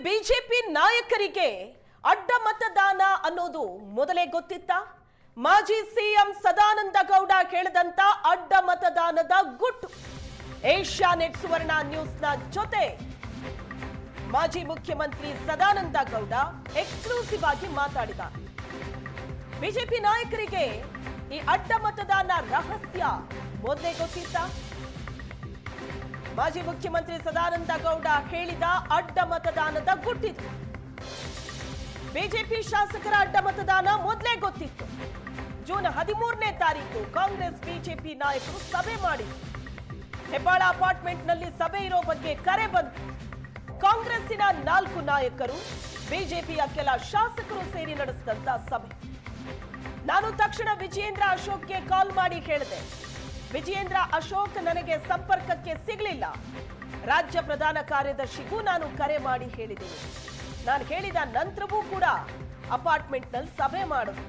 BJP ನಾಯಕರಿಗೆ ಅಡ್ಡ ಮತದಾನ ಅನ್ನೋದು ಮೊದಲೇ ಗೊತ್ತಿತ್ತ? ಮಾಜಿ ಸಿಎಂ ಸದಾನಂದ ಗೌಡ ಹೇಳಿದಂತ ಅಡ್ಡ ಮತದಾನದ ಗುಟ್ಟು ಏಷ್ಯಾನೆಟ್ ಸುವರ್ಣ ನ್ಯೂಸ್ನ ಜೊತೆ ಮಾಜಿ ಮುಖ್ಯಮಂತ್ರಿ ಸದಾನಂದ ಗೌಡ ಎಕ್ಸ್ಕ್ಲೂಸಿವ್ ಆಗಿ ಮಾತಾಡಿದ. ಬಿಜೆಪಿ ನಾಯಕರಿಗೆ ಈ ಅಡ್ಡ ಮತದಾನ ರಹಸ್ಯ ಮೊದಲೇ ಗೊತ್ತಿತ್ತ? ಮಾಜಿ ಮುಖ್ಯಮಂತ್ರಿ ಸದಾನಂದ ಗೌಡ ಹೇಳಿದ ಅಡ್ಡ ಮತದಾನದ ಗುಟ್ಟಿದು. ಬಿಜೆಪಿ ಶಾಸಕರ ಅಡ್ಡ ಮತದಾನ ಮೊದಲೇ ಗೊತ್ತಿತ್ತು. ಜೂನ್ 13ನೇ ತಾರೀಕು ಕಾಂಗ್ರೆಸ್ ಬಿಜೆಪಿ ನಾಯಕರು ಸಭೆ ಮಾಡಿದ್ರು. ಹೆಬ್ಬಾಳ ಅಪಾರ್ಟ್ಮೆಂಟ್ನಲ್ಲಿ ಸಭೆ ಇರೋ ಬಗ್ಗೆ ಕರೆ ಬಂತು. ಕಾಂಗ್ರೆಸ್ಸಿನ 4 ನಾಯಕರು, ಬಿಜೆಪಿಯ ಕೆಲ ಶಾಸಕರು ಸೇರಿ ನಡೆಸಿದಂತ ಸಭೆ. ನಾನು ತಕ್ಷಣ ವಿಜಯೇಂದ್ರ ಅಶೋಕ್ಗೆ ಕಾಲ್ ಮಾಡಿ ಹೇಳಿದೆ. ವಿಜಯೇಂದ್ರ ಅಶೋಕ್ ನನಗೆ ಸಂಪರ್ಕಕ್ಕೆ ಸಿಗಲಿಲ್ಲ. ರಾಜ್ಯ ಪ್ರಧಾನ ಕಾರ್ಯದರ್ಶಿಗೂ ನಾನು ಕರೆ ಮಾಡಿ ಹೇಳಿದ್ದೀನಿ. ನಾನು ಹೇಳಿದ ನಂತರವೂ ಕೂಡ ಅಪಾರ್ಟ್ಮೆಂಟ್ನಲ್ಲಿ ಸಭೆ ಮಾಡಿದ್ರು.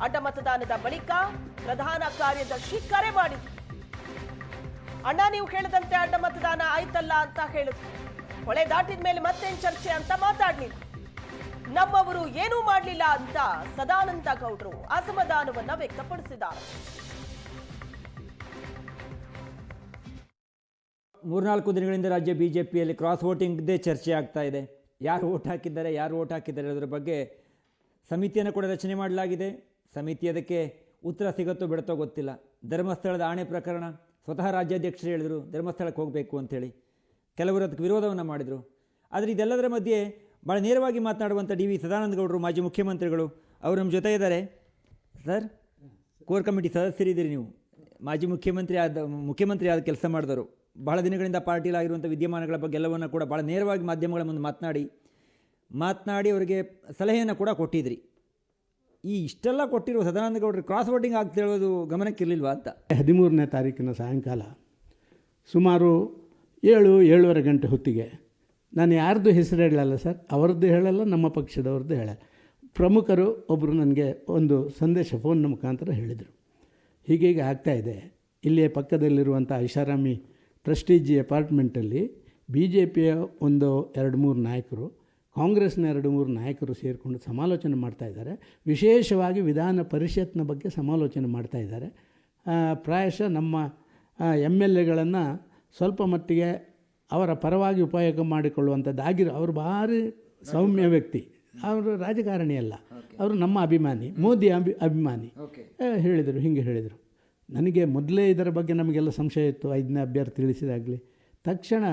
ಅಡ್ಡ ಮತದಾನದ ಬಳಿಕ ಪ್ರಧಾನ ಕಾರ್ಯದರ್ಶಿ ಕರೆ ಮಾಡಿದ್ರು. ಅಣ್ಣ, ನೀವು ಹೇಳಿದಂತೆ ಅಡ್ಡ ಮತದಾನ ಆಯ್ತಲ್ಲ ಅಂತ ಹೇಳಿದ್ರು. ಹೊಳೆ ದಾಟಿದ ಮೇಲೆ ಮತ್ತೇನ್ ಚರ್ಚೆ ಅಂತ ಮಾತಾಡ್ಲಿಲ್ಲ. ನಮ್ಮವರು ಏನೂ ಮಾಡಲಿಲ್ಲ ಅಂತ ಸದಾನಂದ ಗೌಡರು ಅಸಮಾಧಾನವನ್ನ ವ್ಯಕ್ತಪಡಿಸಿದ್ದಾರೆ. 3-4 ದಿನಗಳಿಂದ ರಾಜ್ಯ ಬಿಜೆಪಿಯಲ್ಲಿ ಕ್ರಾಸ್ ವೋಟಿಂಗ್ದೇ ಚರ್ಚೆ ಆಗ್ತಾ ಇದೆ. ಯಾರು ವೋಟ್ ಹಾಕಿದ್ದಾರೆ ಅದರ ಬಗ್ಗೆ ಸಮಿತಿಯನ್ನು ಕೂಡ ರಚನೆ ಮಾಡಲಾಗಿದೆ. ಸಮಿತಿ ಅದಕ್ಕೆ ಉತ್ತರ ಸಿಗುತ್ತೋ ಬಿಡುತ್ತೋ ಗೊತ್ತಿಲ್ಲ. ಧರ್ಮಸ್ಥಳದ ಆಣೆ ಪ್ರಕರಣ ಸ್ವತಃ ರಾಜ್ಯಾಧ್ಯಕ್ಷರು ಹೇಳಿದರು ಧರ್ಮಸ್ಥಳಕ್ಕೆ ಹೋಗಬೇಕು ಅಂಥೇಳಿ. ಕೆಲವರು ಅದಕ್ಕೆ ವಿರೋಧವನ್ನು ಮಾಡಿದರು. ಆದರೆ ಇದೆಲ್ಲದರ ಮಧ್ಯೆ ಭಾಳ ನೇರವಾಗಿ ಮಾತನಾಡುವಂಥ ಡಿ.ವಿ. ಸದಾನಂದ ಗೌಡರು, ಮಾಜಿ ಮುಖ್ಯಮಂತ್ರಿಗಳು, ಅವರು ನಮ್ಮ ಜೊತೆ ಇದ್ದಾರೆ. ಸರ್, ಕೋರ್ ಕಮಿಟಿ ಸದಸ್ಯರಿದ್ದೀರಿ ನೀವು. ಮಾಜಿ ಮುಖ್ಯಮಂತ್ರಿ ಆದ ಕೆಲಸ ಮಾಡಿದವರು. ಬಹಳ ದಿನಗಳಿಂದ ಪಾರ್ಟಿಲಾಗಿರುವಂಥ ವಿದ್ಯಮಾನಗಳ ಬಗ್ಗೆ ಎಲ್ಲವನ್ನು ಕೂಡ ಭಾಳ ನೇರವಾಗಿ ಮಾಧ್ಯಮಗಳ ಮುಂದೆ ಮಾತನಾಡಿ ಅವರಿಗೆ ಸಲಹೆಯನ್ನು ಕೂಡ ಕೊಟ್ಟಿದ್ರಿ. ಇಷ್ಟೆಲ್ಲ ಕೊಟ್ಟಿರುವ ಸದಾನಂದ ಗೌಡರು ಕ್ರಾಸ್ ವೋಟಿಂಗ್ ಆಗ್ತಾ ಹೇಳೋದು ಗಮನಕ್ಕಿರಲಿಲ್ವಾ ಅಂತ? 13ನೇ ತಾರೀಕಿನ ಸಾಯಂಕಾಲ ಸುಮಾರು 7-7:30 ಗಂಟೆ ಹೊತ್ತಿಗೆ, ನಾನು ಯಾರ್ದು ಹೆಸರು ಹೇಳಲ್ಲ ಸರ್, ಅವರದ್ದು ಹೇಳಲ್ಲ, ನಮ್ಮ ಪಕ್ಷದವ್ರದ್ದು ಹೇಳಲ್ಲ, ಪ್ರಮುಖರು ಒಬ್ಬರು ನನಗೆ ಒಂದು ಸಂದೇಶ ಫೋನ್ ಮುಖಾಂತರ ಹೇಳಿದರು. ಹೀಗೀಗೆ ಆಗ್ತಾಯಿದೆ. ಇಲ್ಲಿಯೇ ಪಕ್ಕದಲ್ಲಿರುವಂಥ ಐಷಾರಾಮಿ ಪ್ರೆಸ್ಟೀಜಿ ಅಪಾರ್ಟ್ಮೆಂಟಲ್ಲಿ ಬಿ ಜೆ ಪಿಯ 1-2-3 ನಾಯಕರು, ಕಾಂಗ್ರೆಸ್ನ 2-3 ನಾಯಕರು ಸೇರಿಕೊಂಡು ಸಮಾಲೋಚನೆ ಮಾಡ್ತಾಯಿದ್ದಾರೆ. ವಿಶೇಷವಾಗಿ ವಿಧಾನ ಪರಿಷತ್ನ ಬಗ್ಗೆ ಸಮಾಲೋಚನೆ ಮಾಡ್ತಾಯಿದ್ದಾರೆ. ಪ್ರಾಯಶಃ ನಮ್ಮ MLAಗಳನ್ನು ಸ್ವಲ್ಪ ಮಟ್ಟಿಗೆ ಅವರ ಪರವಾಗಿ ಉಪಯೋಗ ಮಾಡಿಕೊಳ್ಳುವಂಥದ್ದಾಗಿರೋ. ಅವರು ಭಾರಿ ಸೌಮ್ಯ ವ್ಯಕ್ತಿ, ಅವರು ರಾಜಕಾರಣಿ ಅಲ್ಲ, ಅವರು ನಮ್ಮ ಅಭಿಮಾನಿ, ಮೋದಿ ಅಭಿಮಾನಿ. ಹೀಗೆ ಹೇಳಿದರು. ನನಗೆ ಮೊದಲೇ ಇದರ ಬಗ್ಗೆ ನಮಗೆಲ್ಲ ಸಂಶಯ ಇತ್ತು. 5ನೇ ಅಭ್ಯರ್ಥಿ ತಿಳಿಸಿದಾಗಲೇ ತಕ್ಷಣ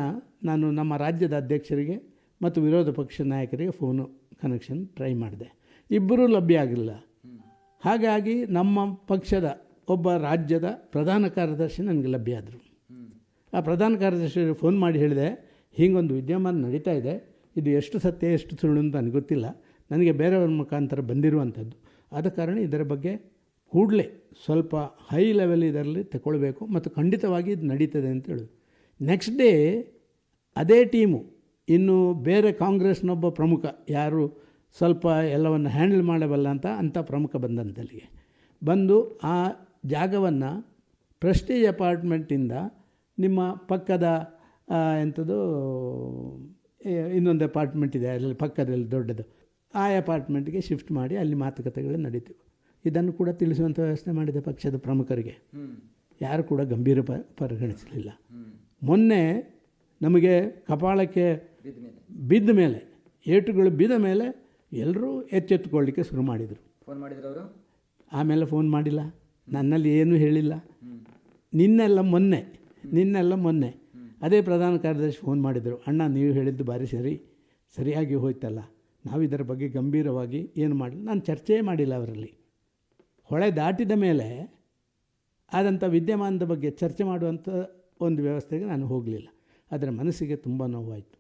ನಾನು ನಮ್ಮ ರಾಜ್ಯದ ಅಧ್ಯಕ್ಷರಿಗೆ ಮತ್ತು ವಿರೋಧ ಪಕ್ಷ ನಾಯಕರಿಗೆ ಫೋನು ಕನೆಕ್ಷನ್ ಟ್ರೈ ಮಾಡಿದೆ. ಇಬ್ಬರೂ ಲಭ್ಯ ಆಗಲಿಲ್ಲ. ಹಾಗಾಗಿ ನಮ್ಮ ಪಕ್ಷದ ಒಬ್ಬ ರಾಜ್ಯದ ಪ್ರಧಾನ ಕಾರ್ಯದರ್ಶಿ ನನಗೆ ಲಭ್ಯ ಆದರು. ಆ ಪ್ರಧಾನ ಕಾರ್ಯದರ್ಶಿಗೆ ಫೋನ್ ಮಾಡಿ ಹೇಳಿದೆ, ಹೀಗೊಂದು ವಿದ್ಯಮಾನ ನಡೀತಾ ಇದೆ, ಇದು ಎಷ್ಟು ಸತ್ಯ ಎಷ್ಟು ಸುಳ್ಳು ಅಂತ ನನಗೆ ಗೊತ್ತಿಲ್ಲ, ನನಗೆ ಬೇರೆಯವ್ರ ಮುಖಾಂತರ ಬಂದಿರುವಂಥದ್ದು. ಆದ ಕಾರಣ ಇದರ ಬಗ್ಗೆ ಕೂಡಲೇ ಸ್ವಲ್ಪ ಹೈ ಲೆವೆಲ್ ಇದರಲ್ಲಿ ತಗೊಳ್ಬೇಕು ಮತ್ತು ಖಂಡಿತವಾಗಿ ಇದು ನಡೀತದೆ ಅಂತ ಹೇಳೋದು. ನೆಕ್ಸ್ಟ್ ಡೇ ಅದೇ ಟೀಮು ಇನ್ನು ಬೇರೆ ಕಾಂಗ್ರೆಸ್ನೊಬ್ಬ ಪ್ರಮುಖ, ಯಾರು ಸ್ವಲ್ಪ ಎಲ್ಲವನ್ನು ಹ್ಯಾಂಡಲ್ ಮಾಡಬಲ್ಲ ಅಂಥ ಪ್ರಮುಖ ಬಂದಂತಲ್ಲಿಗೆ ಬಂದು ಆ ಜಾಗವನ್ನು ಪ್ರೆಸ್ಟೀಜ್ ಅಪಾರ್ಟ್ಮೆಂಟಿಂದ ನಿಮ್ಮ ಪಕ್ಕದ ಇನ್ನೊಂದು ಅಪಾರ್ಟ್ಮೆಂಟ್ ಇದೆ ಅಲ್ಲಿ ಪಕ್ಕದಲ್ಲಿ ದೊಡ್ಡದು, ಆ ಅಪಾರ್ಟ್ಮೆಂಟ್ಗೆ ಶಿಫ್ಟ್ ಮಾಡಿ ಅಲ್ಲಿ ಮಾತುಕತೆಗಳು ನಡೀತು. ಇದನ್ನು ಕೂಡ ತಿಳಿಸುವಂಥ ವ್ಯವಸ್ಥೆ ಮಾಡಿದೆ ಪಕ್ಷದ ಪ್ರಮುಖರಿಗೆ. ಯಾರು ಕೂಡ ಗಂಭೀರ ಪರಿಗಣಿಸಲಿಲ್ಲ. ಮೊನ್ನೆ ನಮಗೆ ಕಪಾಳಕ್ಕೆ ಬಿದ್ದ ಮೇಲೆ, ಏಟುಗಳು ಬಿದ್ದ ಮೇಲೆ ಎಲ್ಲರೂ ಎಚ್ಚೆತ್ತುಕೊಳ್ಳಲಿಕ್ಕೆ ಶುರು ಮಾಡಿದರು. ಆಮೇಲೆ ಫೋನ್ ಮಾಡಿಲ್ಲ, ನನ್ನಲ್ಲಿ ಏನೂ ಹೇಳಿಲ್ಲ. ನಿನ್ನೆಲ್ಲ ಮೊನ್ನೆ ಅದೇ ಪ್ರಧಾನ ಕಾರ್ಯದರ್ಶಿ ಫೋನ್ ಮಾಡಿದರು, ಅಣ್ಣ ನೀವು ಹೇಳಿದ್ದು ಭಾರಿ ಸರಿಯಾಗಿ ಹೋಯ್ತಲ್ಲ, ನಾವು ಇದರ ಬಗ್ಗೆ ಗಂಭೀರವಾಗಿ ಏನು ಮಾಡಿಲ್ಲ. ನಾನು ಚರ್ಚೆ ಮಾಡಿಲ್ಲ ಅವರಲ್ಲಿ. ಹೊಳೆ ದಾಟಿದ ಮೇಲೆ ಆದಂಥ ವಿದ್ಯಮಾನದ ಬಗ್ಗೆ ಚರ್ಚೆ ಮಾಡುವಂಥ ಒಂದು ವ್ಯವಸ್ಥೆಗೆ ನಾನು ಹೋಗಲಿಲ್ಲ. ಅದರ ಮನಸ್ಸಿಗೆ ತುಂಬ ನೋವಾಯಿತು.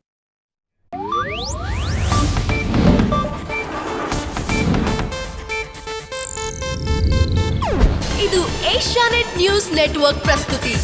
ಇದು ಏಷ್ಯಾನೆಟ್ ನ್ಯೂಸ್ ನೆಟ್ವರ್ಕ್ ಪ್ರಸ್ತುತಿ.